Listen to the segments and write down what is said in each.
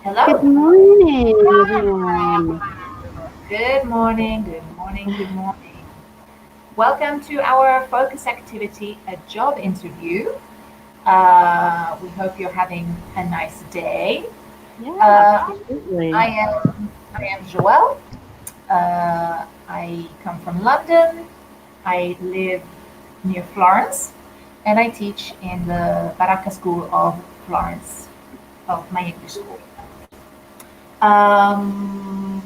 Good Hello. morning, everyone. Good morning, good morning, good morning. Welcome to our focus activity, a job interview. We hope you're having a nice day. Yeah, Uh, absolutely. I am Joelle. I come from London. I live near Florence, and I teach in the Baracca School of Florence, of my English school. Um,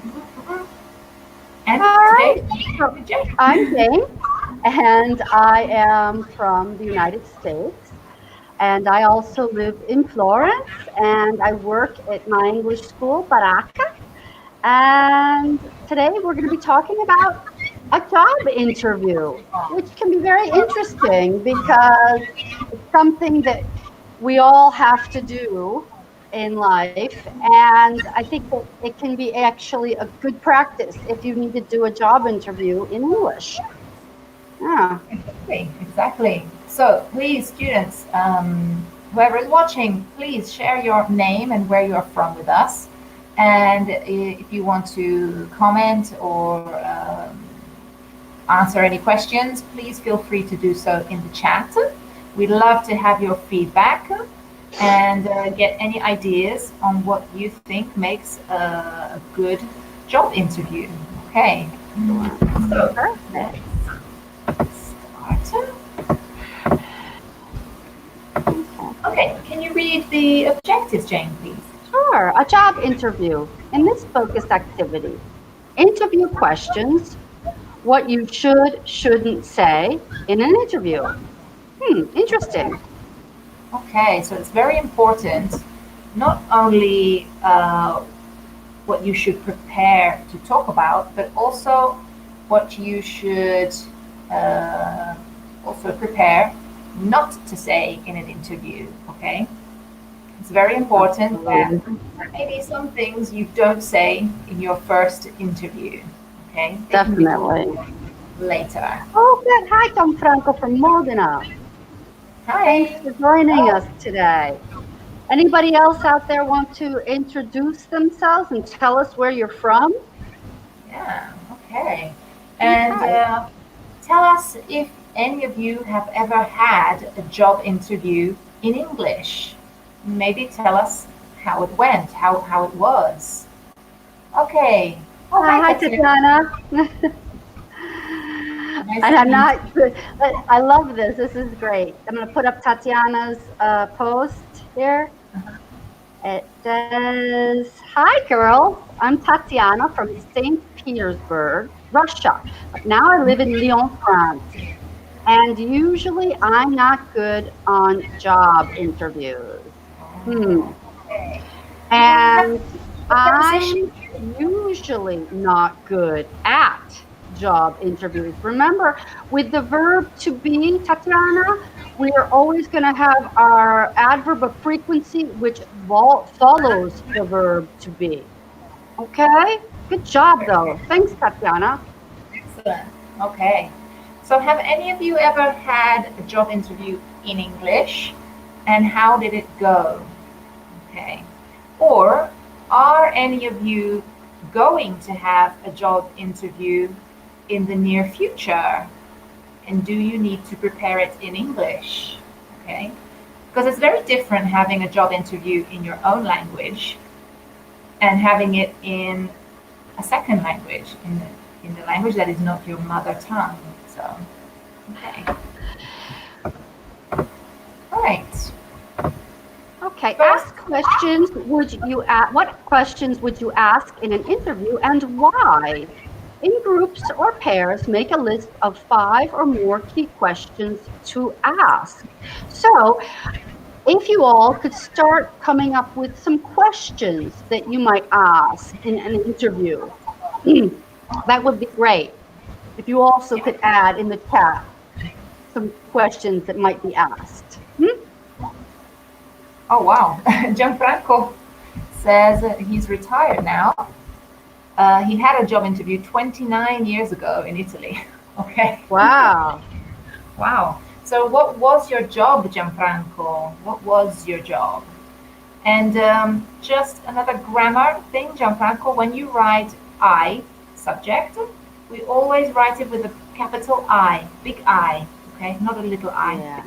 and All right. today, So Jay. I'm Jane, and I am from the United States. And I also live in Florence, and I work at my English school, Baracca. And today we're going to be talking about a job interview, which can be very interesting because it's something that we all have to do in life. And I think that it can be actually a good practice if you need to do a job interview in English. Yeah, Exactly. So please, students, whoever is watching, please share your name and where you're from with us. And if you want to comment or answer any questions, please feel free to do so in the chat. We'd love to have your feedback and get any ideas on what you think makes a good job interview. Okay, sure. so Perfect. let's start. Okay. Okay, can you read the objectives, Jane, please? Sure. A job interview. In this focused activity, interview questions, what you shouldn't say in an interview. Interesting. Okay, so it's very important not only what you should prepare to talk about, but also what you should uh, also prepare not to say in an interview. Okay, it's very important that Absolutely. maybe some things you don't say in your first interview. Okay, they can be told Definitely. later. Oh, good. Hi, Gianfranco from Modena. Thanks Hi. for joining Oh, us today. Anybody else out there want to introduce themselves and tell us where you're from? yeah. Okay. And Okay. tell us if any of you have ever had a job interview in English. Maybe tell us how it went, how it was. Okay. Oh, hi, Hi, Tatiana. Tatiana. Nice And to I'm meet not, you. I love this. This is great. I'm going to put up Tatiana's post here. It says, "Hi, girls. I'm Tatiana from St. Petersburg, Russia. But now I live in Lyon, France. And usually I'm not good on job interviews. Hmm. Okay. Have, And what I'm preposition? usually not good at job interviews. Remember, with the verb to be, Tatiana, we are always going to have our adverb of frequency, which follows the verb to be. Okay? Good job, though. Thanks, Tatiana. Excellent. Okay. So, have any of you ever had a job interview in English? And how did it go? Okay. Or are any of you going to have a job interview in the near future? And do you need to prepare it in English? Okay. Because it's very different having a job interview in your own language and having it in a second language, in the language that is not your mother tongue. So, okay. All right. Okay, First, what questions would you ask in an interview and why? In groups or pairs, make a list of 5 or more key questions to ask. So, if you all could start coming up with some questions that you might ask in an interview, that would be great. If you also yeah. could add in the chat some questions that might be asked. Oh, wow. Gianfranco says he's retired now. He had a job interview 29 years ago in Italy. Okay. Wow. Wow. So, what was your job, Gianfranco? What was your job? And just another grammar thing, Gianfranco, when you write I, subject, we always write it with a capital I, big I, okay? Not a little I. Yeah.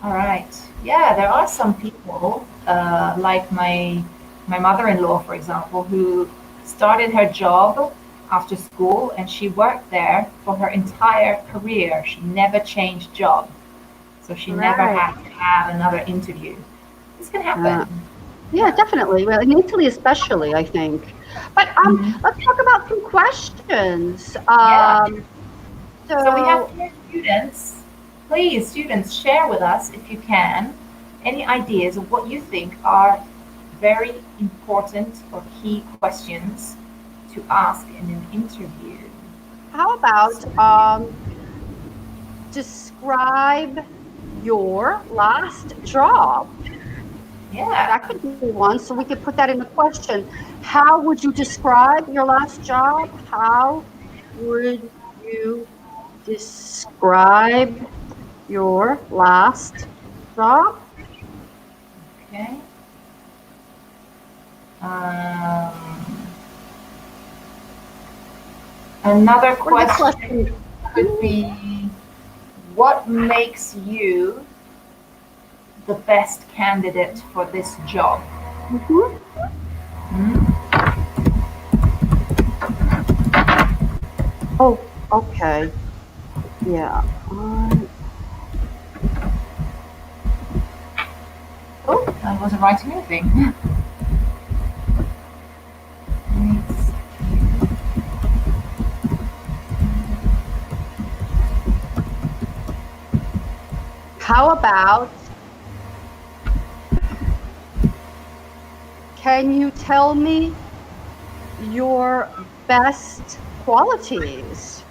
All right. Yeah, there are some people, like my mother-in-law, for example, who started her job after school and she worked there for her entire career. She never changed job, so she never Right. had to have another interview. This can happen. Uh, yeah, Yeah. definitely. Well, in Italy especially, I think. But Hmm. let's talk about some questions. Yeah. So we have So here students. Please, students, share with us if you can any ideas of what you think are very important or key questions to ask in an interview. how about describe your last job? Yeah, That could be one. So we could put that in the question. How would you describe your last job? How would you describe your last job? okay. Um, Another What are the question questions? could be, what makes you the best candidate for this job? Mhm. Hmm? Oh, okay. Yeah. Oh, I wasn't writing anything. how about can you tell me your best qualities?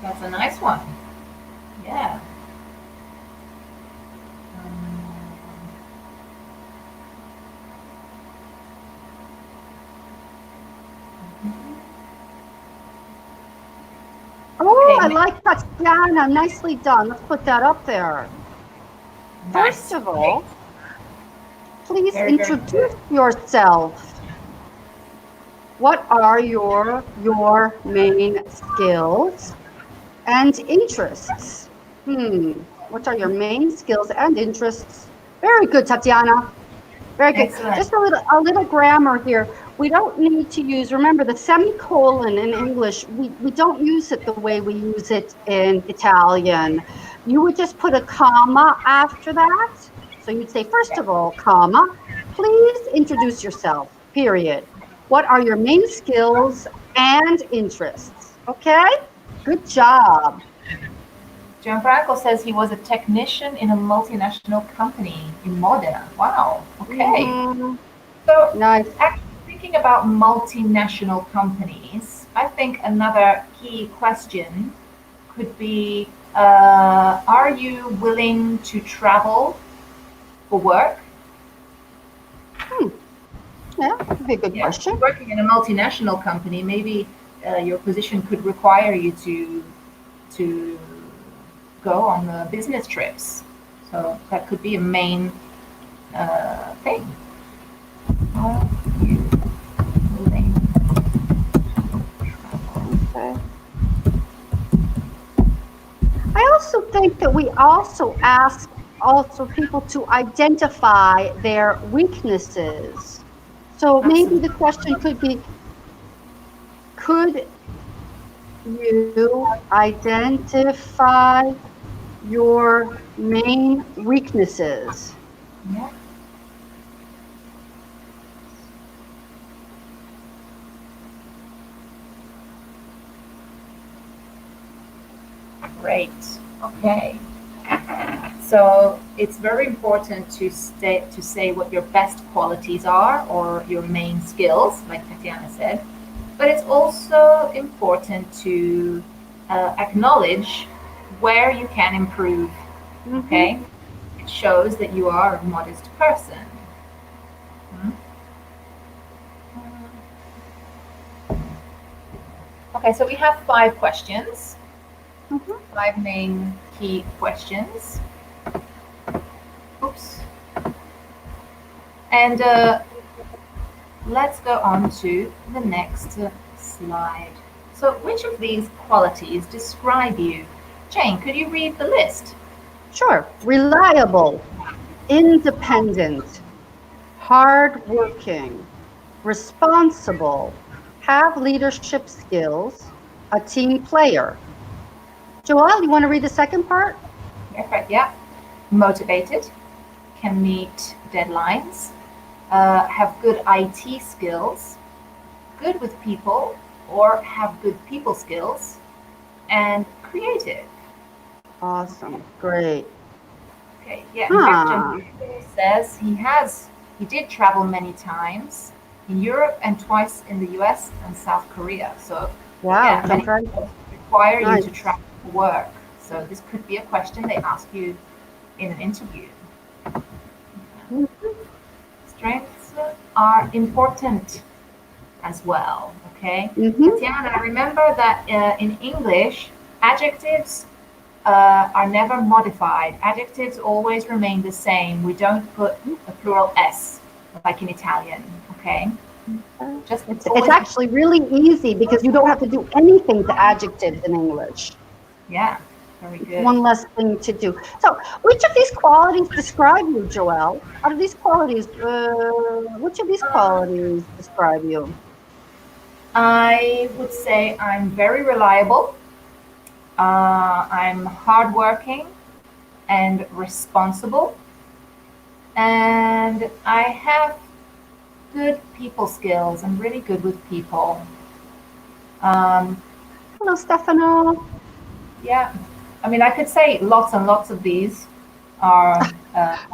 That's a nice one. Yeah. Um, Oh, okay, I like Tatiana. Nicely done. Let's put that up there. First nice. of Great. all, please Very, very good. introduce yourself. What are your main skills and interests? What are your main skills and interests? Very good, Tatiana. Very good. Excellent. Just a little grammar here. We don't need to use, remember the semicolon in English, we don't use it the way we use it in Italian. You would just put a comma after that. So you'd say, first of all, comma, please introduce yourself, period. What are your main skills and interests? Okay? Good job. Gianfranco says he was a technician in a multinational company in Modena. Wow. Okay. Mm-hmm. So, Nice. actually, thinking about multinational companies, I think another key question could be, are you willing to travel for work? Hmm. Yeah, that'd be a good Yeah, question. working in a multinational company, maybe your position could require you to go on the business trips. So that could be a main thing. Are you willing to travel? Okay. I also think that we also ask also people to identify their weaknesses. So maybe the Absolutely. question could be, could you identify your main weaknesses? Yeah, great. Okay. So it's very important to say what your best qualities are or your main skills, like Tatiana said. But it's also important to acknowledge where you can improve. Hmm. Okay, it shows that you are a modest person. Hmm? Okay, so we have 5 questions, Hmm. 5 main key questions. Oops. And let's go on to the next slide. So, which of these qualities describe you? Jane, could you read the list? Sure. Reliable, independent, hardworking, responsible, have leadership skills, a team player. Joelle, you want to read the second part? Perfect, yeah. Motivated, can meet deadlines, have good IT skills, good with people, or have good people skills, and creative. Awesome. Great. Okay, yeah. In fact, John Huh. says he did travel many times in Europe and twice in the US and South Korea. So, Wow. yeah, many people require you to Nice. travel for work. So, this could be a question they ask you in an interview. Strengths are important as well. Okay, Mm-hmm. Tatiana, remember that in English, adjectives are never modified. Adjectives always remain the same. We don't put a plural s like in Italian. Okay, just It's always actually really easy because you don't have to do anything to adjectives in English. yeah, very It's good. one less thing to do. So, which of these qualities describe you, Joelle? Out of these qualities, which of these Uh, qualities describe you? I would say I'm very reliable. I'm hardworking and responsible, and I have good people skills. I'm really good with people. Um, Hello, Stefano. yeah, I mean, I could say lots and lots of these are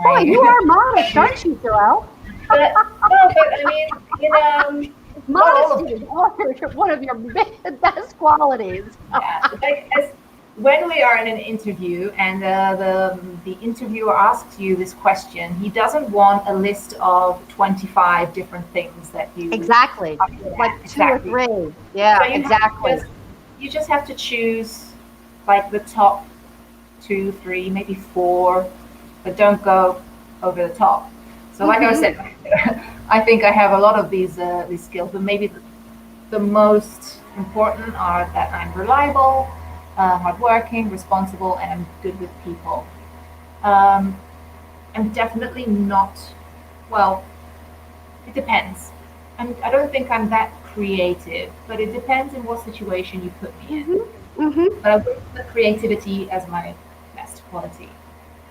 Boy, you my. are modest, aren't you, Joelle? But no, but I mean, not all Modesty of is them. one of your best qualities. Yeah, like as when we are in an interview and the interviewer asks you this question, he doesn't want a list of 25 different things that you Exactly. are good Like at. two or Exactly. three. So Yeah, exactly. you just have to choose like the top two, three, maybe four, but don't go over the top. So, like I was Mm-hmm. saying, I think I have a lot of these skills, but maybe the most important are that I'm reliable, hardworking, responsible, and I'm good with people. Um, I'm definitely not, well, it depends. I don't think I'm that creative, but it depends in what situation you put me in. Mm-hmm. Mm-hmm. But I would put creativity as my best quality.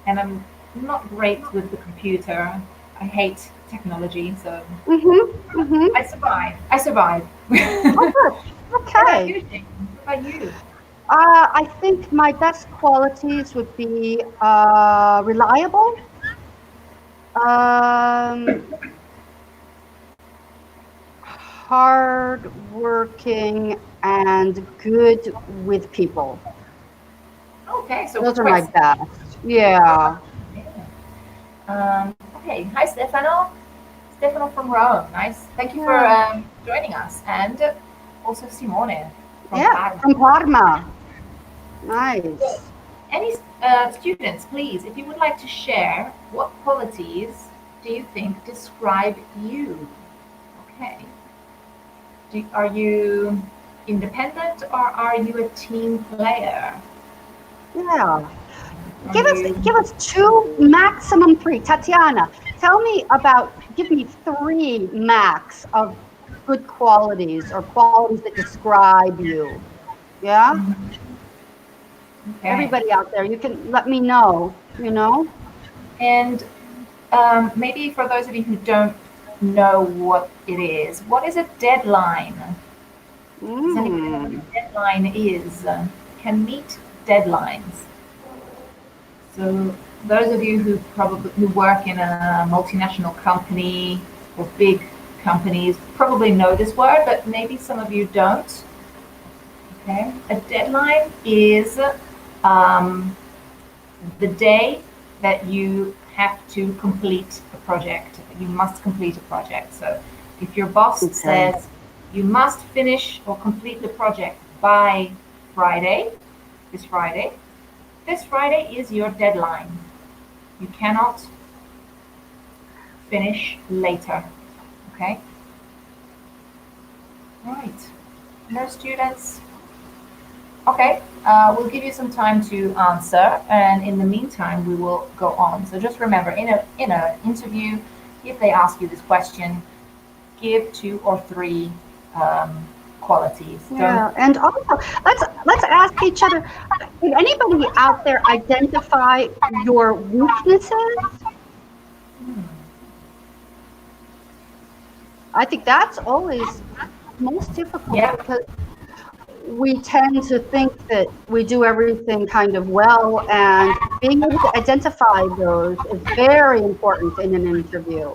And I'm not great with the computer. I hate technology, so Mm-hmm. Mm-hmm. I survive. I survive. Oh, good. What about Okay. you, Jane? What about you? I think my best qualities would be reliable, um, hardworking, and good with people. Okay, so Those are quite my simple. best. Yeah. Okay, hi Stefano. Stefano from Rome. Nice. Thank you for Yeah. joining us. And also Simone from Yeah. Parma. From Parma. So, Nice. any students, please, if you would like to share, what qualities do you think describe you? Okay. Are you independent or are you a team player? Yeah. Are you Give us two, maximum three. Tatiana, give me three max of good qualities or qualities that describe you. Yeah? okay? Everybody out there, you can let me know. And maybe for those of you who don't know what it is, what is a deadline? Does anybody know what Mm. a deadline is? Can meet deadlines. So those of you who work in a multinational company or big companies probably know this word, but maybe some of you don't. Okay, a deadline is um, the day that you have to complete a project. You must complete a project. So if your boss Okay. says you must finish or complete the project by Friday, this Friday, this Friday is your deadline. You cannot finish later. Okay? Right. No students? Okay. We'll give you some time to answer, and in the meantime, we will go on. So just remember, in a interview, if they ask you this question, give two or three um, qualities. Don't. Yeah, and also let's ask each other, can anybody out there identify your weaknesses? Hmm, I think that's always most difficult yeah, because we tend to think that we do everything kind of well, and being able to identify those is very important in an interview.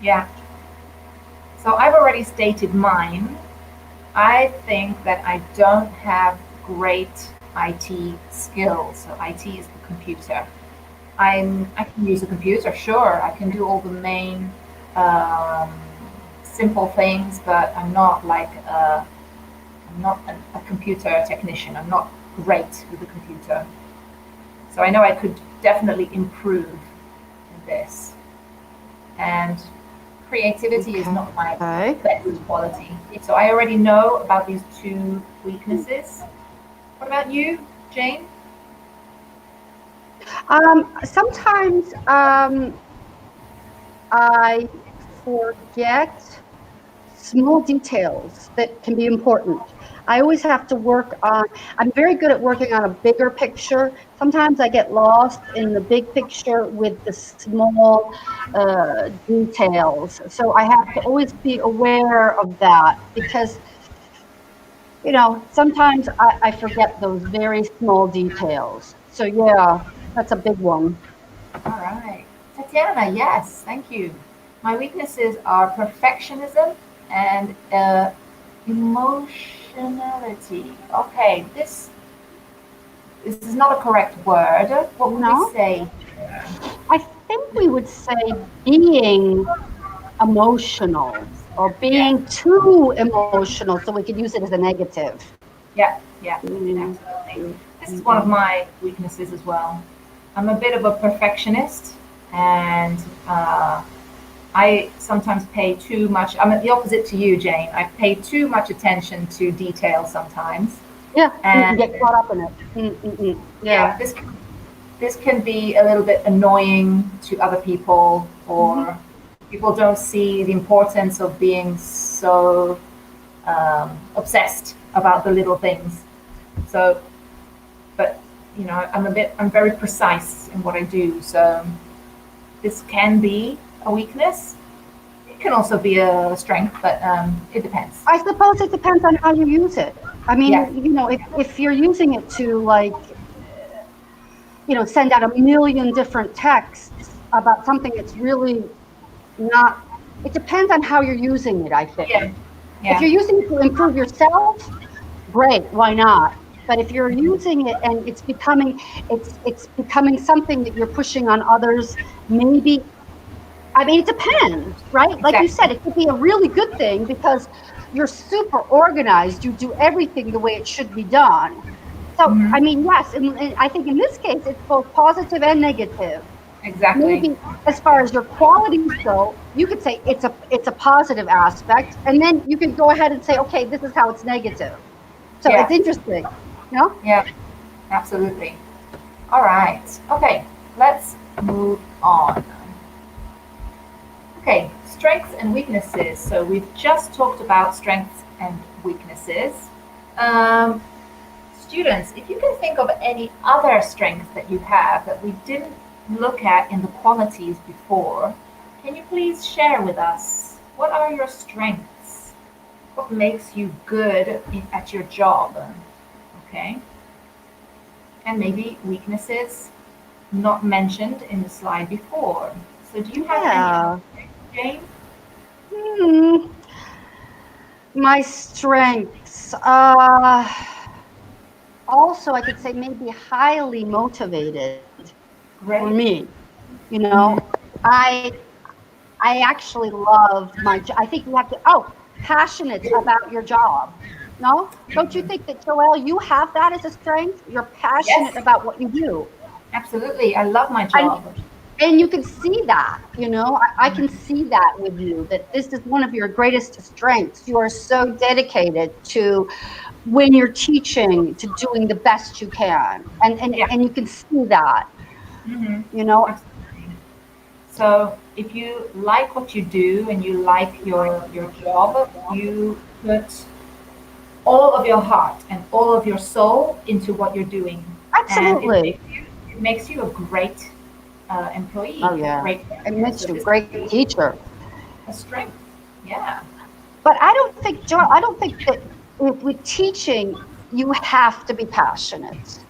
yeah. So I've already stated mine. I think that I don't have great IT skills. So IT is the computer. I can use a computer, sure. I can do all the main um, simple things, but I'm not a computer technician. I'm not great with the computer. So I know I could definitely improve in this. And creativity is not my Okay. best quality. So I already know about these two weaknesses. What about you, Jane? Sometimes I forget small details that can be important. I always have to work on, I'm very good at working on a bigger picture. Sometimes I get lost in the big picture with the small details. So I have to always be aware of that because, sometimes I forget those very small details. So yeah, that's a big one. All right. Tatiana, yes, thank you. My weaknesses are perfectionism and emotionality. Okay, this is not a correct word. What would we No? say? I think we would say being emotional or Yeah, being too emotional so we could use it as a negative. yeah, yeah, Mm, absolutely. mm, This is one of mm. my weaknesses as well. I'm a bit of a perfectionist, and I sometimes pay too much. I'm the opposite to you, Jane. I pay too much attention to detail sometimes, Yeah, you can and get caught up in it. Yeah. yeah, this can be a little bit annoying to other people, Hmm. or people don't see the importance of being so obsessed about the little things. So, but I'm very precise in what I do. So this can be a weakness. It can also be a strength, but it depends. I suppose it depends on how you use it. I Yeah, mean, if you're using it to like, send out a million different texts about something that's really not, it depends on how you're using it, I think. yeah, If yeah. you're using it to improve yourself, great, why not? But if you're using it and it's becoming something that you're pushing on others, maybe, I mean, it depends, right? Like you Exactly. said, it could be a really good thing because you're super organized, you do everything the way it should be done. So Hmm. I mean, yes, and I think in this case it's both positive and negative. Exactly. Maybe as far as your qualities go, you could say it's a positive aspect, and then you could go ahead and say, okay, this is how it's negative. So it's Yeah, interesting, you know? yeah, absolutely. All right. Okay, let's move on. Okay, strengths and weaknesses. So we've just talked about strengths and weaknesses. Um, Students, if you can think of any other strengths that you have that we didn't look at in the qualities before, can you please share with us what are your strengths? What makes you good at your job? Okay, and maybe weaknesses not mentioned in the slide before. So, do you have any of Yeah. them, Jane? Hmm. My strengths. Also, I could say maybe highly motivated for Great. me. You know, Hmm. I I actually love my job. I think you have to. Oh, passionate about your job. No, don't you think that, Joelle, you have that as a strength? You're passionate Yes, about what you do. absolutely. I love my And job. and you can see that, I can see that with you, that this is one of your greatest strengths. You are so dedicated to, when you're teaching, to doing the best you can, Yeah. and you can see that, Mm-hmm. you know Absolutely. So if you like what you do and you like your job, you put all of your heart and all of your soul into what you're doing, and absolutely. it makes you a great employee, Oh a yeah, great it worker. makes So you a this could great be teacher. a strength. Yeah. But I don't think, Joe, I don't think that with teaching you have to be passionate.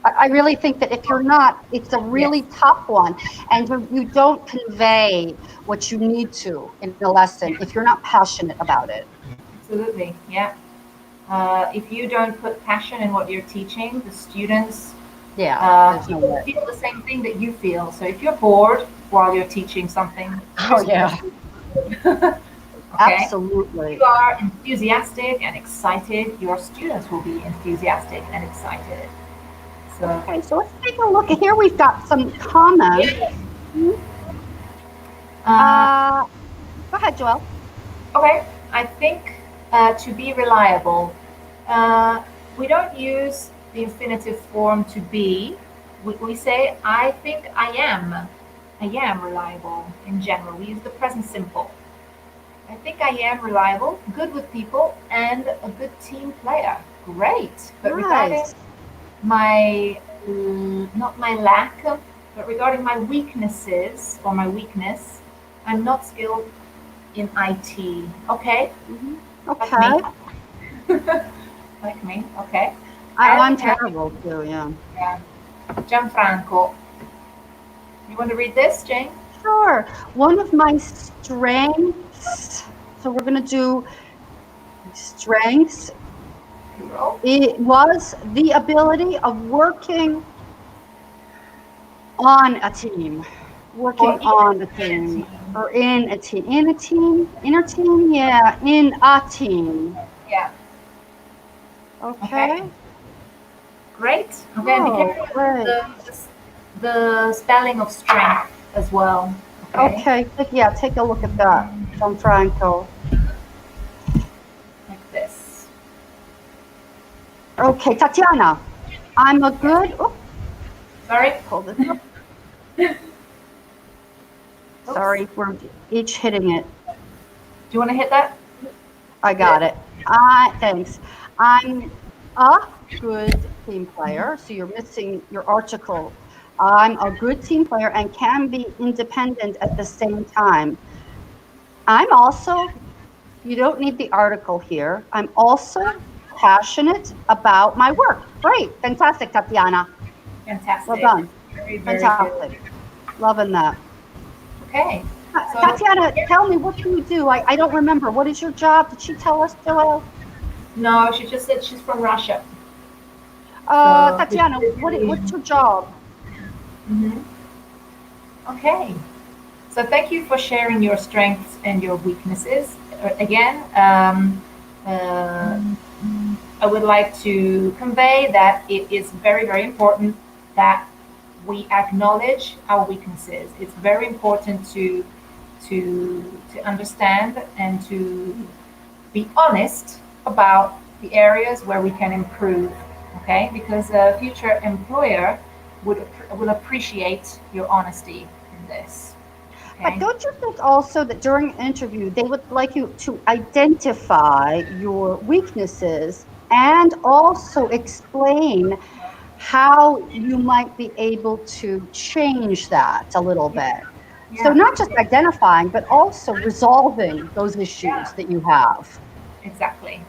I really think that if you're not, it's a Yes. really tough one, and you don't convey what you need to in a lesson Yeah. if you're not passionate about it. Absolutely. Yeah. If you don't put passion in what you're teaching, the students Yeah, there's no people way. feel the same thing that you feel. So if you're bored while you're teaching something, Oh your yeah, students will be bored. Okay? If absolutely. you are enthusiastic and excited, your students will be enthusiastic and excited. So, Okay, so let's take a look. Here we've got some comments. yeah. Uh, Uh, Go ahead, Joelle. okay, I think to be reliable, uh, we don't use the infinitive form to be. We say, I think I am. I am reliable in general. We use the present simple. I think I am reliable, good with people, and a good team player. Great. But regarding Nice. my, not my lack, but regarding my weaknesses or my weakness, I'm not skilled in IT. Okay, Hmm. like me. Okay. Like me, okay. I'm And we have terrible too. Yeah. uh, Gianfranco. You want to read this, Jane? Sure. One of my strengths. So we're gonna do strengths. Plural. It was the ability of working on a team, Or working on a in a team, team. or in a team, yeah, in a team. Yeah. Okay. Okay. Great. Okay, and be Oh, careful with great. the spelling of strength as well. Okay, Okay. Yeah, take a look at that, Gianfranco. like this. Okay, Tatiana. I'm a Yes. good. Oh, Sorry. pull this up. Oops. Sorry, we're each hitting it. Do you want to hit that? I got it. Thanks. I'm a good team player. So you're missing your article. I'm a good team player and can be independent at the same time. I'm also, you don't need the article here. I'm also passionate about my work. Great. Fantastic, Tatiana. Well Fantastic. done. Very, very good. Fantastic. Loving that. Okay. So Tatiana, tell me, what do you do? I don't remember. What is your job? Did she tell us, Joelle? no, she just said she's from Russia. So we Tatiana, basically. what's your job? Mhm. Okay. So thank you for sharing your strengths and your weaknesses. Again, uh, I would like to convey that it is very, very important that we acknowledge our weaknesses. It's very important to understand and to be honest about the areas where we can improve. Okay, because a future employer would will appreciate your honesty in this. But Okay. don't you think also that during an interview, they would like you to identify your weaknesses and also explain how you might be able to change that a little Yeah. bit? So, Yeah. not just Yes. identifying, but also resolving those issues Yeah. that you have. Exactly.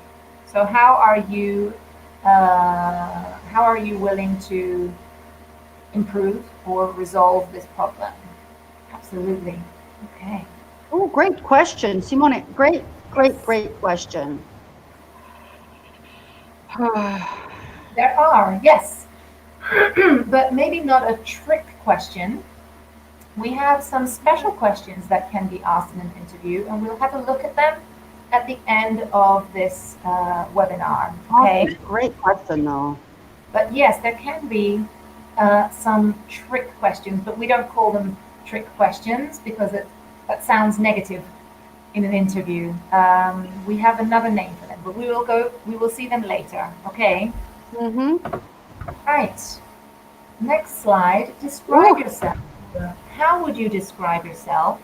So how are you willing to improve or resolve this problem? Absolutely. Okay. Oh, great question, Simone. Great, great, Yes. great question. There are, yes. But maybe not a trick question. We have some special questions that can be asked in an interview, and we'll have a look at them at the end of this webinar. Okay. Okay, great question, though. But yes, there can be some trick questions, but we don't call them trick questions because that sounds negative in an interview. We have another name for them, but we will see them later. Okay. Mm-hmm. Right. Next slide. Describe Ooh, yourself. How would you describe yourself,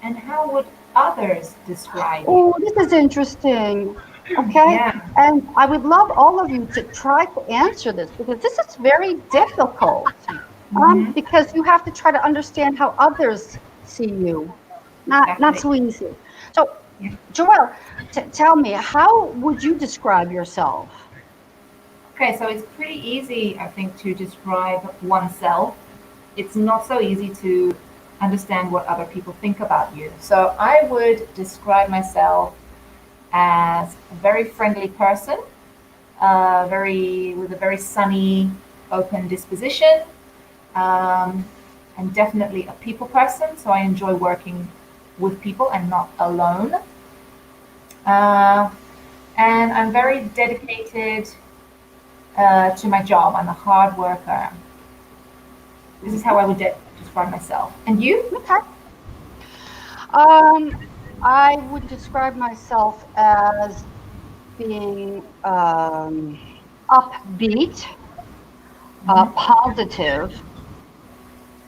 and how would others describe you? oh, this is interesting. Okay. Yeah. And I would love all of you to try to answer this because this is very difficult. Hmm. Because you have to try to understand how others see you. Not Exactly. so easy. So, Yeah. Joelle, tell me, how would you describe yourself? Okay, so it's pretty easy, I think, to describe oneself. It's not so easy to understand what other people think about you. So I would describe myself as a very friendly person, very with a very sunny, open disposition, um, and definitely a people person. So I enjoy working with people and not alone. Uh, and I'm very dedicated to my job. I'm a hard worker. This is how I would describe myself. And you? Okay. Um, I would describe myself as being upbeat, Hmm. positive,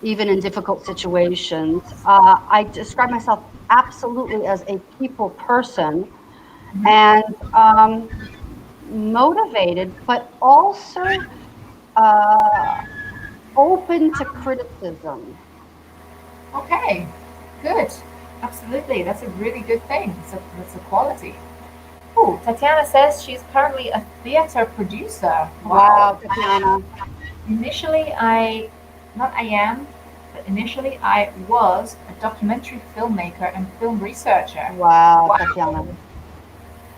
even in difficult situations. I describe myself absolutely as a people person Hmm. and motivated, but also uh, open to criticism. Okay, good. Absolutely. That's a really good thing. That's a quality. Oh, Tatiana says she's currently a theater producer. Wow. Wow, Tatiana. Initially, not I am, but initially I was a documentary filmmaker and film researcher. Wow, Tatiana. Wow.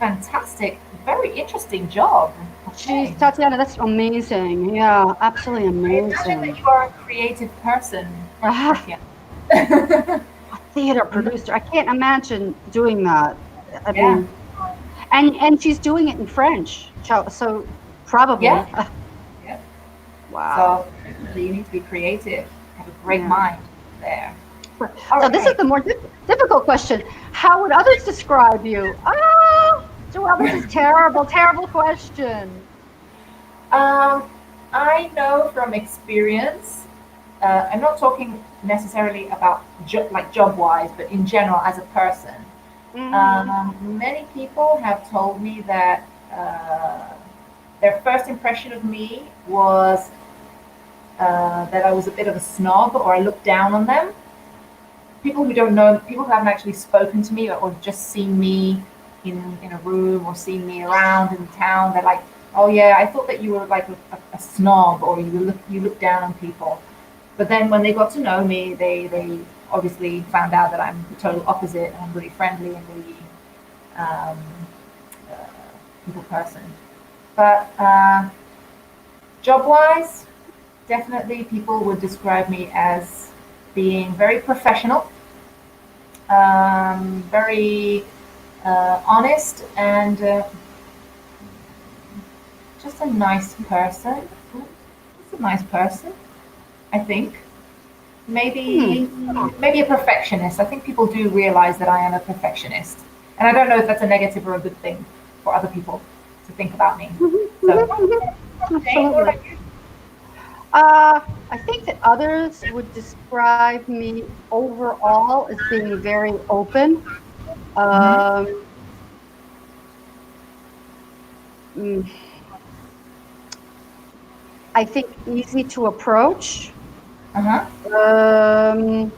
Fantastic. Very interesting job. She's Okay. Tatiana. That's amazing. Yeah, absolutely I imagine that amazing. you are a creative person, Ah, Tatiana. a theater producer. I can't imagine doing that. I Yeah. mean, and she's doing it in French. So Yeah. probably. Yeah. Wow. So definitely you need to be creative, have a great Yeah. mind there. All So this is right. the more difficult question. How would others describe you? Joelle, this is terrible, terrible question. Um, I know from experience, I'm not talking necessarily about like job wise, but in general as a person. Hmm. Many people have told me that their first impression of me was that I was a bit of a snob or I looked down on them. People who don't know, people who haven't actually spoken to me or just seen me in a room or seen me around in town, they're like, "Oh yeah, I thought that you were like a snob or you look down on people." But then when they got to know me, they obviously found out that I'm the total opposite. And I'm really friendly and really um, uh, people person. But job wise, definitely people would describe me as being very professional, very honest, and just a nice person. Just a nice person, I think. Hmm. Maybe a perfectionist. I think people do realize that I am a perfectionist, and I don't know if that's a negative or a good thing for other people to think about me. Mhm, So, mhm, mhm. Jane, what Absolutely. about you? I think that others would describe me overall as being very open. Mm-hmm. Um, mm, I think easy to approach. Uh huh. Um,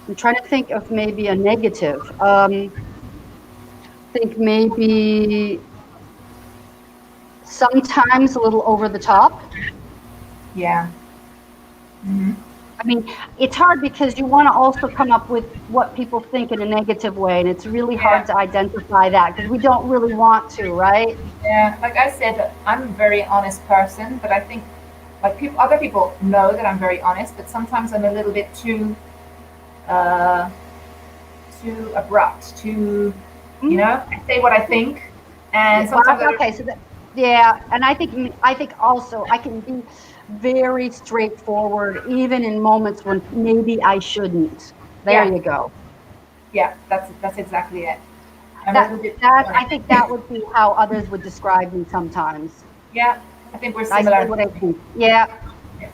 I'm trying to think of maybe a negative. Think maybe sometimes a little over the top. Yeah. Mm-hmm. I mean, it's hard because you want to also come up with what people think in a negative way, and it's really hard Yeah. to identify that because we don't really want to, right? Yeah. Like I said, I'm a very honest person, but I think like other people know that I'm very honest, but sometimes I'm a little bit uh, too abrupt, too, Mhm. I say what I think, Yeah, and well, sometimes I don't. okay, so Yeah, and I think also I can be very straightforward even in moments when maybe I shouldn't. There Yeah, you go. yeah, that's exactly it. I'm a That little bit that I funny. think that would be how others would describe me sometimes. Yeah, I think we're I say similar. what I think. Yeah, Yeah.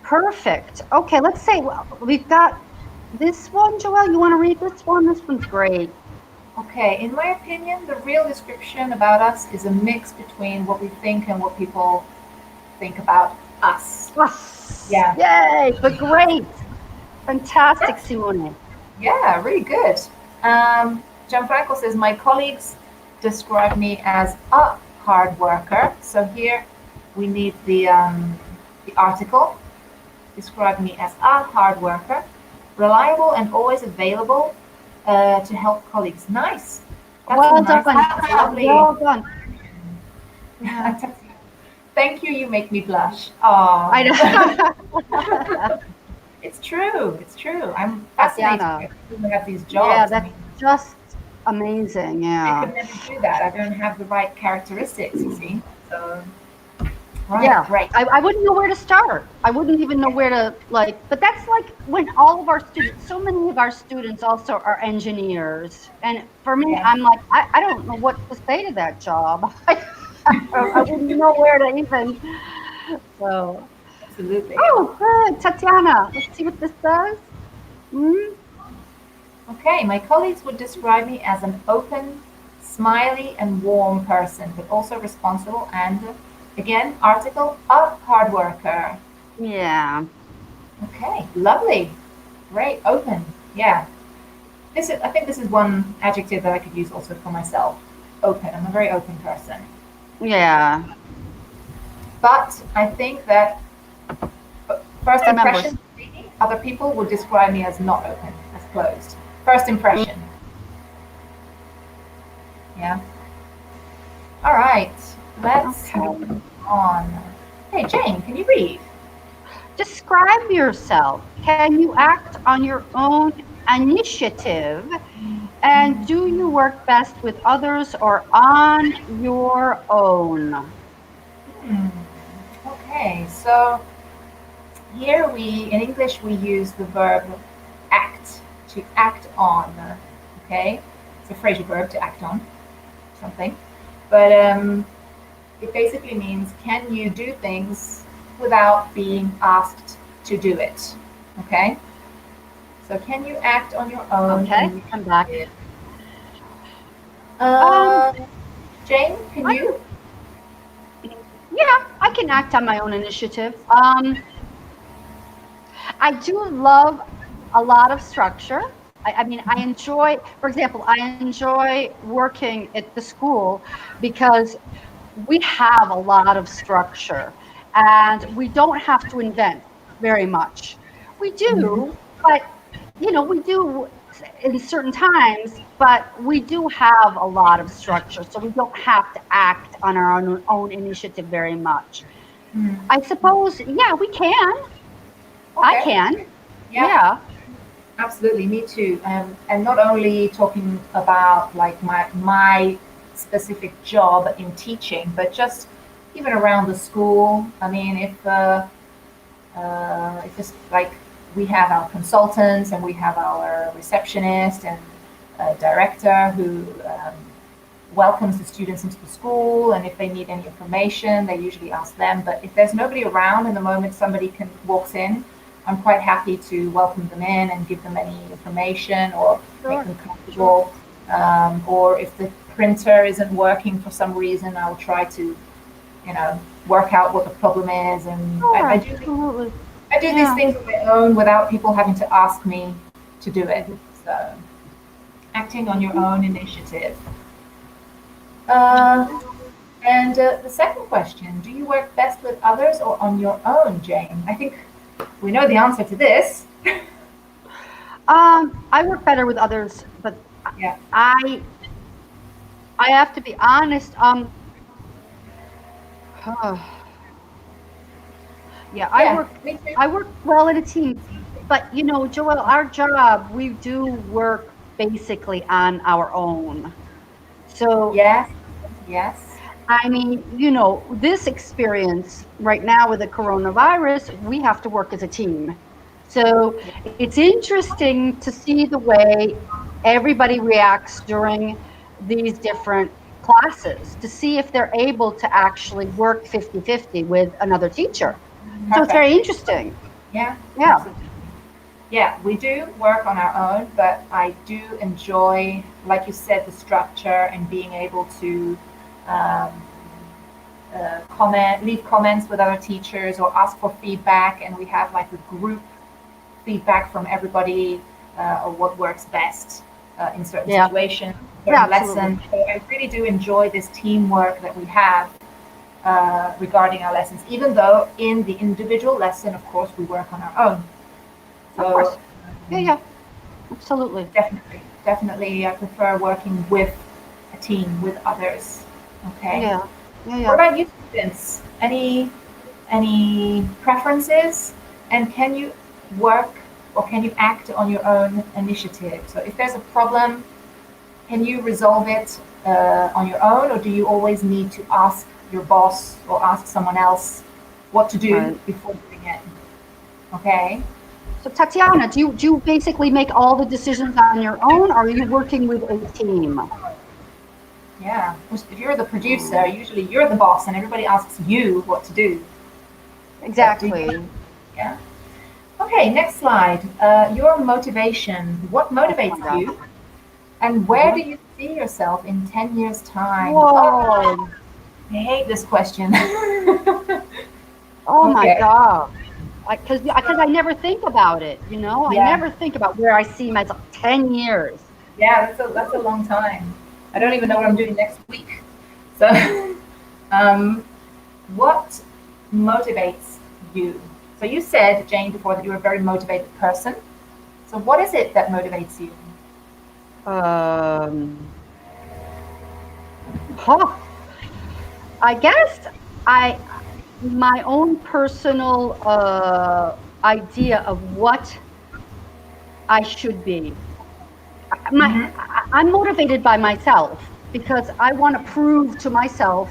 perfect. Okay, let's say we've got this one, Joelle. You want to read this one? This one's great. Okay, in my opinion, the real description about us is a mix between what we think and what people think about us. Yes. Yeah. Yay, but great. Fantastic, Simone. Yeah, really good. Gianfranco says, my colleagues describe me as a hard worker. So here we need the article. Describe me as a hard worker, reliable and always available to help colleagues. Nice. That's a Well nice, done. that's lovely. Well done. Yeah, Thank you, you make me blush. I Oh. know. It's true. It's true. I'm fascinated Tatiana. by people who have these Yeah, jobs. I that's mean, just amazing. I Yeah. could never do that. I don't have the right characteristics, you see. So, right, Yeah. great. I wouldn't know where to start. I wouldn't even know where to like, but that's like when all of our students, so many of our students also are engineers. And for me, Yeah, I'm like, I don't know what to say to that job. I wouldn't know where to even. So, absolutely. oh, good. Tatiana, let's see what this says. Hmm. Okay, my colleagues would describe me as an open, smiley, and warm person, but also responsible and, again, article, a hard worker. Yeah. Okay, lovely. Great, open. Yeah. I think this is one adjective that I could use also for myself. Open. I'm a very open person. Yeah. But I think that first Remember. impression, other people would describe me as not open, as closed. First impression. Yeah. All right. Let's Okay. move on. Hey, Jane, can you read? Describe yourself. Can you act on your own initiative? And do you work best with others or on your own? Hmm. Okay, so here in English, we use the verb act, to act on. Okay, it's a phrasal verb to act on something. But it basically means can you do things without being asked to do it? Okay, so can you act on your own Okay, I'm back. initiative? Um, Uh, Jane, can I you? yeah, I can act on my own initiative. I do love a lot of structure. I mean, I enjoy, for example, I enjoy working at the school because we have a lot of structure and we don't have to invent very much. We Mhm. do, but we do in certain times, but we do have a lot of structure, so we don't have to act on our own initiative very much. Mm. I suppose, yeah, we can. I Okay. can. Yeah. Yeah. Absolutely, me too. And not only talking about like my specific job in teaching, but just even around the school. I mean, if it's like we have our consultants and we have our receptionist and director who welcomes the students into the school, and if they need any information, they usually ask them. But if there's nobody around, and the moment somebody walks in, I'm quite happy to welcome them in and give them any information or make Sure. them Sure. comfortable. Or if the printer isn't working for some reason, I'll try to, work out what the problem is. And Sure. I Absolutely. I do these Yeah. things on my own without people having to ask me to do it. Mhm. So acting on your Mhm. own initiative. Uh, and the second question, do you work best with others or on your own, Jane? I think we know the answer to this. I work better with others, but Yeah. I I have to be honest. Yeah, Yeah, me too. I work well in a team, but Joel, our job, we do work basically on our own. So Yes, yes. I mean, this experience right now with the coronavirus, we have to work as a team. So it's interesting to see the way everybody reacts during these different classes to see if they're able to actually work 50-50 with another teacher. So it's Perfect. very interesting. Yeah, Yeah. absolutely. Yeah, we do work on our own, but I do enjoy, like you said, the structure and being able to um, leave comments with other teachers or ask for feedback, and we have like a group feedback from everybody or what works best in certain Yeah. situations, Yeah, certain absolutely. lessons. So I really do enjoy this teamwork that we have regarding our lessons, even though in the individual lesson, of course, we work on our own. Of So course. Yeah, yeah. Absolutely. definitely, definitely, I prefer working with a team, with others. Okay. Yeah. Yeah, What yeah. about you, students? Any preferences? And can you work or can you act on your own initiative? So if there's a problem, can you resolve it on your own, or do you always need to ask your boss or ask someone else what to do Right. before doing it? Okay. So Tatiana, do you basically make all the decisions on your own, or are you working with a team? Yeah. If you're the producer, usually you're the boss, and everybody asks you what to do. But do you? Exactly. Yeah. Okay. Next slide. Your motivation. What Oh my motivates God. you, and where Uh-huh. do you see yourself in 10 years' time? Oh, Whoa. I hate this question. Oh my Okay. God. Because I never think about it, I Yeah. never think about where I see myself 10 years. Yeah, that's a long time. I don't even know what I'm doing next week. So, um, what motivates you? So you said, Jane, before that you're a very motivated person. So what is it that motivates you? Um, huh. I guess I my own personal idea of what I should be. Hmm. I'm motivated by myself because I want to prove to myself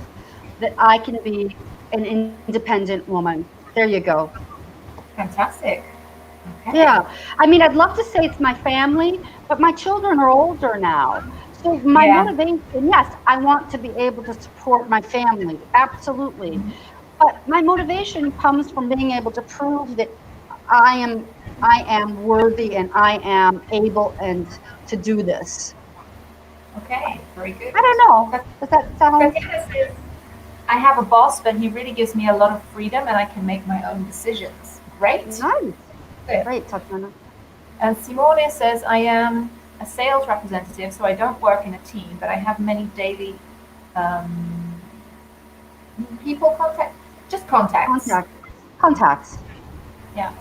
that I can be an independent woman. There you go. Fantastic. Okay. Yeah. I mean, I'd love to say it's my family, but my children are older now. So my Yeah. motivation, yes, I want to be able to support my family. Absolutely. But my motivation comes from being able to prove that I am I am worthy and I am able and to do this. Okay. Very good. I don't know. Tat- Does that sound Tatiana says, I have a boss, but he really gives me a lot of freedom and I can make my own decisions. Great. nice? Good. Great, Tatiana. And Simone says, I am a sales representative, so I don't work in a team, but I have many daily um, people contact, just contacts. Contact. Contacts. Yeah.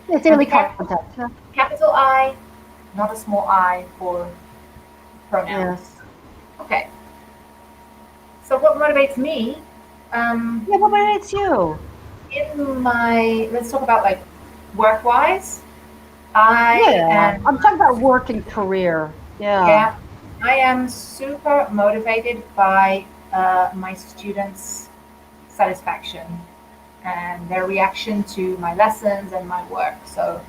Yeah, And daily contacts. Yeah. capital I, not a small I for pronouns. Yes. Okay. So what motivates me? Um, Yeah, but it's you. in my, let's talk about like work wise. I Yeah. am, I'm talking about work and career. Yeah. yeah, I am super motivated by my students' satisfaction and their reaction to my lessons and my work. So,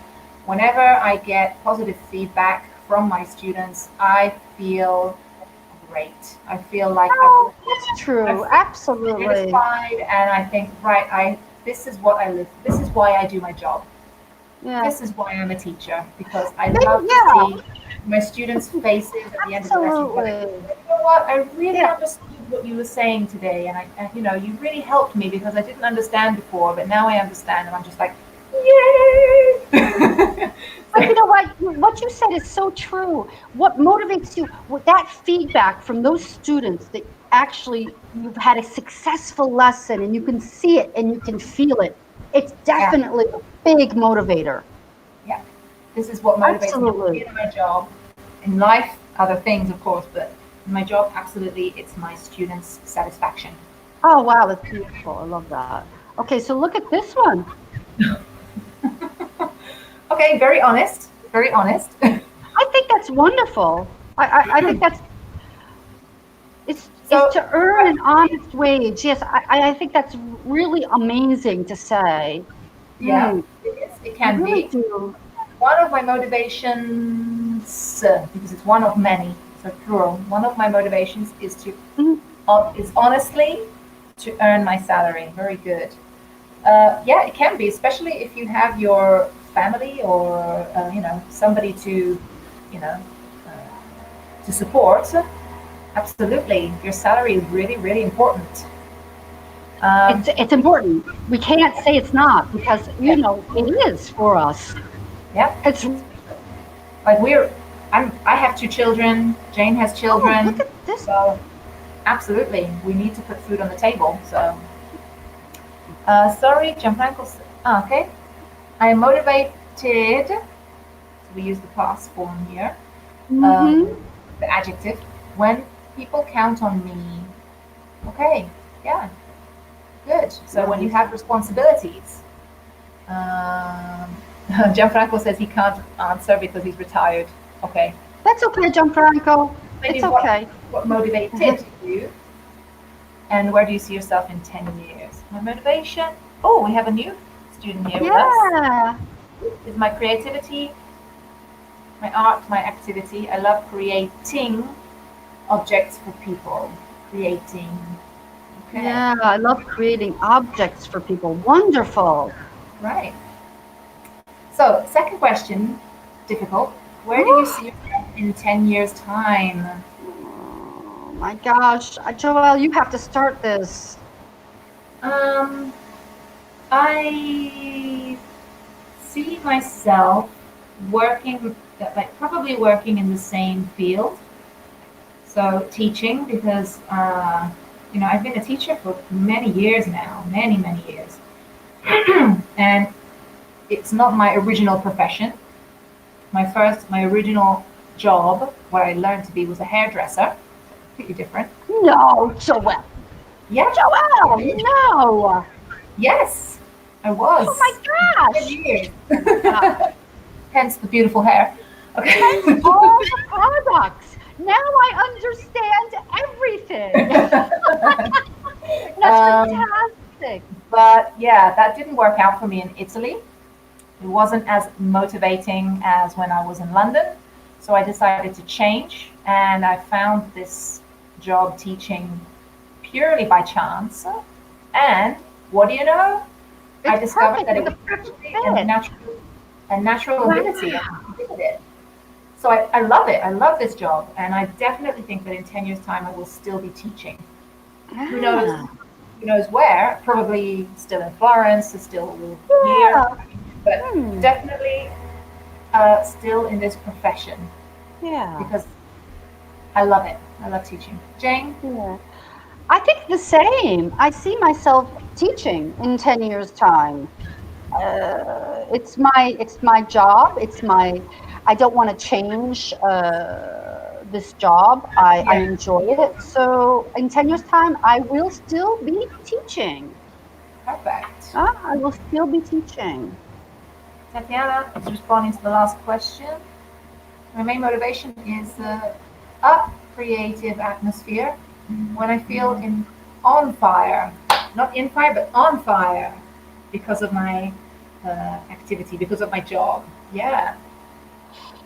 whenever I get positive feedback from my students, I feel great. I feel like Oh, that's I true. feel Absolutely. satisfied, and I think, right, this is what I live. This is why I do my job. Yeah. This is why I'm a teacher, because I Maybe, love to yeah. see my students' faces at the end of the lesson going, Absolutely. you know what, I really Yeah. understood what you were saying today, you really helped me because I didn't understand before, but now I understand, and I'm just like, yay! But So, you know what? What you said is so true. What motivates you with that feedback from those students that actually you've had a successful lesson and you can see it and you can feel it. It's yeah, definitely a big motivator. yeah, this is what motivates me Absolutely. in my job, in life, other things, of course, but in my job, absolutely, it's my students' satisfaction. Oh, wow, that's beautiful. I love that. Okay, so look at this one. Okay, very honest, very honest. I think that's wonderful. I think that's it's is So, to earn an honest wage. Yes, I think that's really amazing to say. yeah, Mm, it is. It I can really be. do. One of my motivations, because it's one of many, so plural, one of my motivations is Mm, is honestly to earn my salary. Very good. Yeah, it can be, especially if you have your family or somebody you know to support. Absolutely, your salary is really really important. Um, it's important. We can't say it's not because it is for us. yeah, It's like I have two children. Jane has oh, look children, at this. so absolutely, we need to put food on the table. So, sorry, Gianfranco. Okay, I am motivated. So we use the past form here, um, Mm-hmm. the adjective. When people count on me. Okay, yeah, good. So when you Nice. have responsibilities, um, Gianfranco says he can't answer because he's retired. Okay, That's okay, Gianfranco. maybe It's what okay. motivated you, and where do you see yourself in 10 years? My motivation. Oh, we have a new student here with us. Yeah. Is my creativity, my art, my activity. I love creating objects for people. Creating. Okay, Yeah, I love creating objects for people. Wonderful. right. So, second question, difficult. Where do you Oh, see yourself in 10 years' time? my gosh. Joelle, you have to start this. Um, I see myself working, like probably working in the same field. So, teaching, because, I've been a teacher for many years now, many, many years. And it's not my original profession. My original job, where I learned to be, was a hairdresser. Completely different. No, Joelle. Yeah, Joelle, it is. no. Yes, I Oh my was. 10 gosh. years. Oh my God. Hence the beautiful hair. Okay. Hence all the products. Now I understand everything. That's um, fantastic. but yeah, that didn't work out for me in Italy. It wasn't as motivating as when I was in London. So I decided to change, and I found this job teaching purely by chance. And what do you know? I It's discovered perfect. that You're it the was perfect actually fit. a natural ability, and Wow. I did it. So I love it. I love this job, and I definitely think that in 10 years' time I will still be teaching. Who knows? Yeah. Who knows where? Probably still in Florence, still here, Yeah. but Hmm. definitely still in this profession Yeah. because I love it. I love teaching. Jane? Yeah. I think the same. I see myself teaching in 10 years' time. It's my job. I don't want to change this job. I Yeah, enjoy it. So in 10 years' time, I will still be teaching. perfect. I will still be teaching. Tatiana is responding to the last question. My main motivation is a creative atmosphere when I feel on fire, not in fire, but on fire because of my activity, because of my job. Yeah,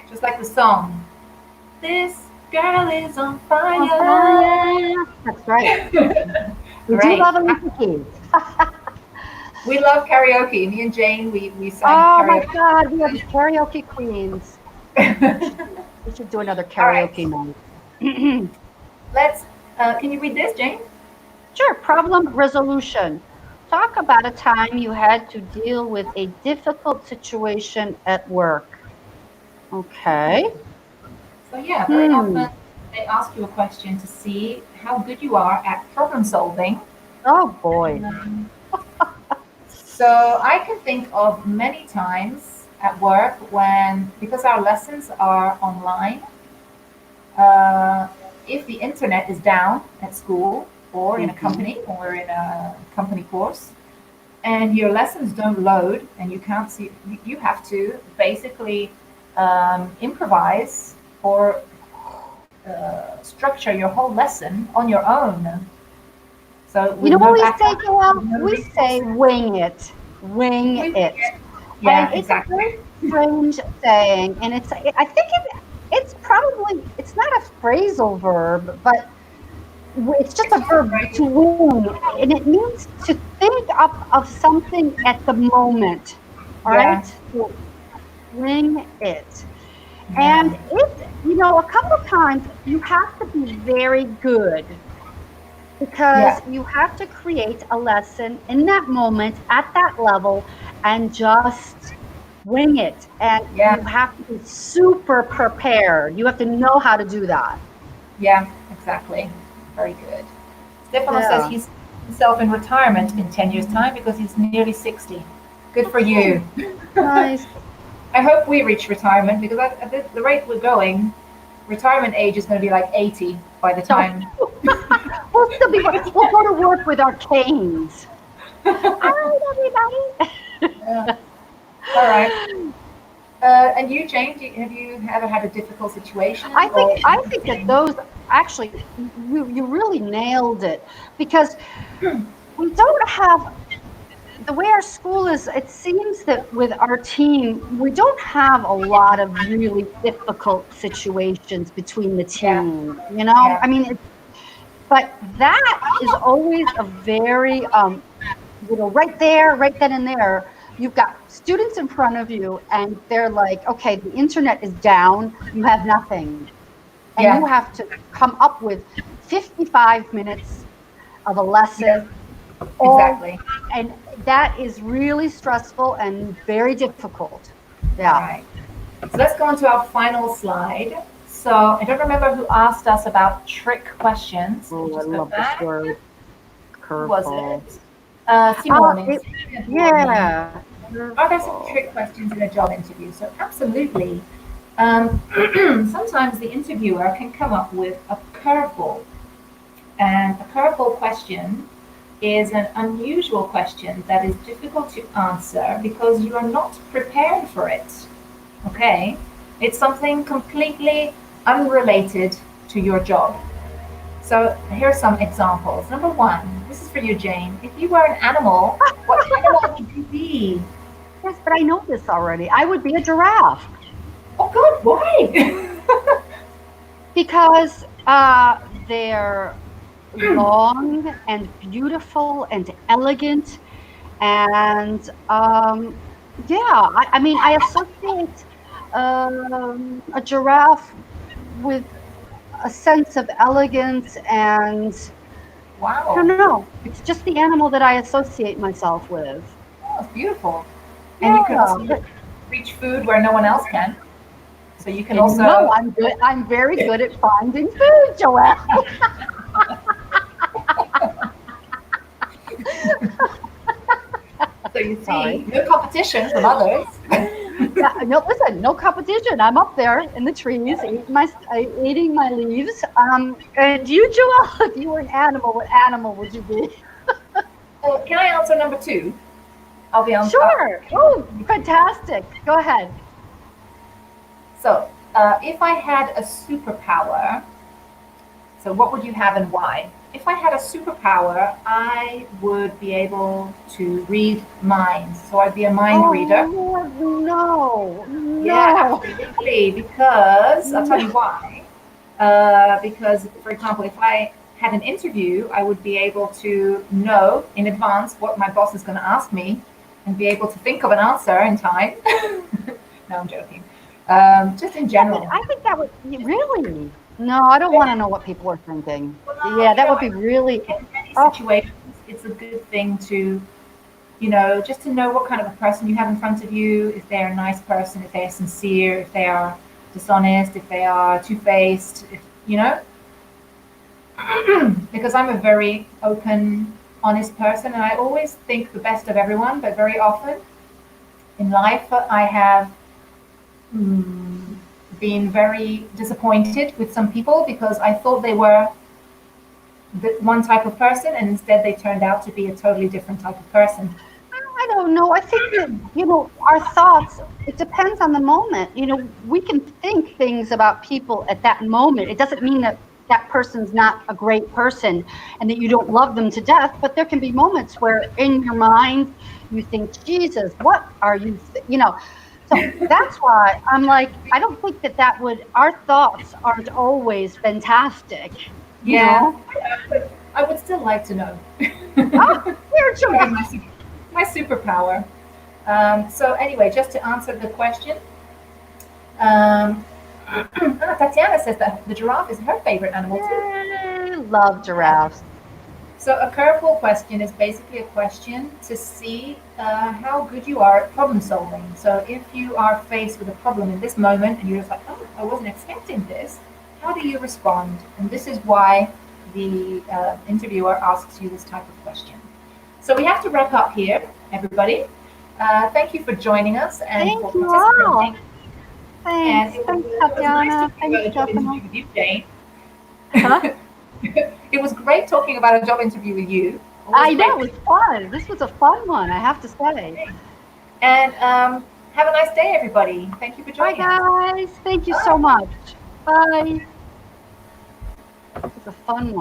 just like the song. This girl is on On fire. fire. That's right. We do Right. love Alicia Keys. We love karaoke. Me and Jane, we sang Oh my karaoke. God, we are the karaoke queens. We should do, we should do another All right. karaoke night. Let's. Can you read this, Jane? Sure, problem resolution. Talk about a time you had to deal with a difficult situation at work. Okay. So yeah, very Hmm. often they ask you a question to see how good you are at problem solving. Oh boy. Um, so I can think of many times at work when, because our lessons are online, uh, if the internet is down at school or in a Hmm. company or in a company course, and your lessons don't load and you can't see, you have to basically improvise or structure your whole lesson on your own. So You with know what no we say, backup, Joelle? with no We say resources. wing it. Wing We, it. And yeah, it's a exactly. very strange saying. And I think it's probably, it's not a phrasal verb, but it's just It's a just a verb phrase. to wing. And it means to think up of something at the moment. All Yeah, right? So wing it. And yeah, a couple of times you have to be very good because yeah, you have to create a lesson in that moment at that level and just wing it. And you yeah, have to be super prepared. You have to know how to do that. yeah, exactly. Very good. Stefano says Yeah. he's himself in retirement in 10 years' time because he's nearly 60. Good for you. Oh, nice. I hope we reach retirement because at the rate we're going, retirement age is going to be like 80 by the So time. we'll still be, we'll go to work with our canes. All right, Yeah. All right. And you, Jane, have you ever had a difficult situation or I think that those actually you really nailed it because we don't have the way our school is. It seems that with our team we don't have a lot of really difficult situations between the yeah, team, you know, yeah, I mean, but that is always a very right there, right then and there, you've got students in front of you and they're like, okay, the internet is down, you have nothing, and you yeah, have to come up with 55 minutes of a yeah, lesson, all, exactly. and that is really stressful and very difficult. All Yeah. right. So let's go on to our final slide. So I don't remember who asked us about trick questions. Let me Oh, I just go love this back. word, Who was it? curveball. Simone. It, Simone adored me. yeah, Are there some curveball. trick questions in a job interview? So absolutely. Sometimes the interviewer can come up with a curveball. And a curveball question is an unusual question that is difficult to answer because you are not prepared for it. Okay? It's something completely unrelated to your job. So here are some examples. Number one, this is for you, Jane. If you were an animal, what animal would you be? Yes, but I know this already. I would be a giraffe Oh, God, why? because they're long and beautiful and elegant. And yeah, I mean, I associate a giraffe with a sense of elegance, and I don't Wow, know. It's just the animal that I associate myself with. oh, it's beautiful. And you can Yeah, also but reach food where no one else can. So you can and also, I'm good. I'm very good at finding food, Joelle. so you Sorry. see, no competition from others. Yeah, no, listen, no competition. I'm up there in the trees eating my leaves. And you, Joelle, if you were an animal, what animal would you be? Well, can I answer number two? I'll be on. Sure. Oh, fantastic. Go ahead. So, if I had a superpower, so what would you have and why? If I had a superpower, I would be able to read minds. So I'd be a mind Oh, reader. Lord, no. Yeah, No. absolutely. Because I'll tell No. you why. Because, for example, if I had an interview, I would be able to know in advance what my boss is going to ask me and be able to think of an answer in time. No, I'm joking. Just in Yeah, but general. I think that would really. No, I don't want to know what people are thinking. Well, Yeah, that would be really. in many Oh, situations, it's a good thing to, just to know what kind of a person you have in front of you, if they're a nice person, if they're sincere, if they are dishonest, if they are two-faced, if, because I'm a very open, honest person, and I always think the best of everyone, but very often in life, I have mm, been very disappointed with some people because I thought they were one type of person, and instead they turned out to be a totally different type of person. I don't know. I think that, our thoughts, it depends on the moment. We can think things about people at that moment. It doesn't mean that that person's not a great person and that you don't love them to death, but there can be moments where in your mind you think, Jesus, what are you, So that's why I'm like, I don't think that our thoughts aren't always fantastic, you Yeah, know? but I would still like to know. Oh, you're That would be joking. my superpower. So anyway, just to answer the question, um, Tatiana says that the giraffe is her favorite animal too. Yay, love Yeah. giraffes. So a curveball question is basically a question to see how good you are at problem solving. So if you are faced with a problem in this moment and you're just like, oh, I wasn't expecting this, how do you respond? And this is why the interviewer asks you this type of question. So we have to wrap up here, everybody. Thank you for joining us and Thank for you participating. all. And Thanks. Thanks, it was nice Tatiana. talking Thanks, about a job Stefano. interview with you, Jane. Huh? It was great talking about a job interview with you. Always I know, great. it was fun. This was a fun one, I have to say. And have a nice day, everybody. Thank you for Bye, joining us. guys. Thank you so Bye. much. Bye. This was a fun one.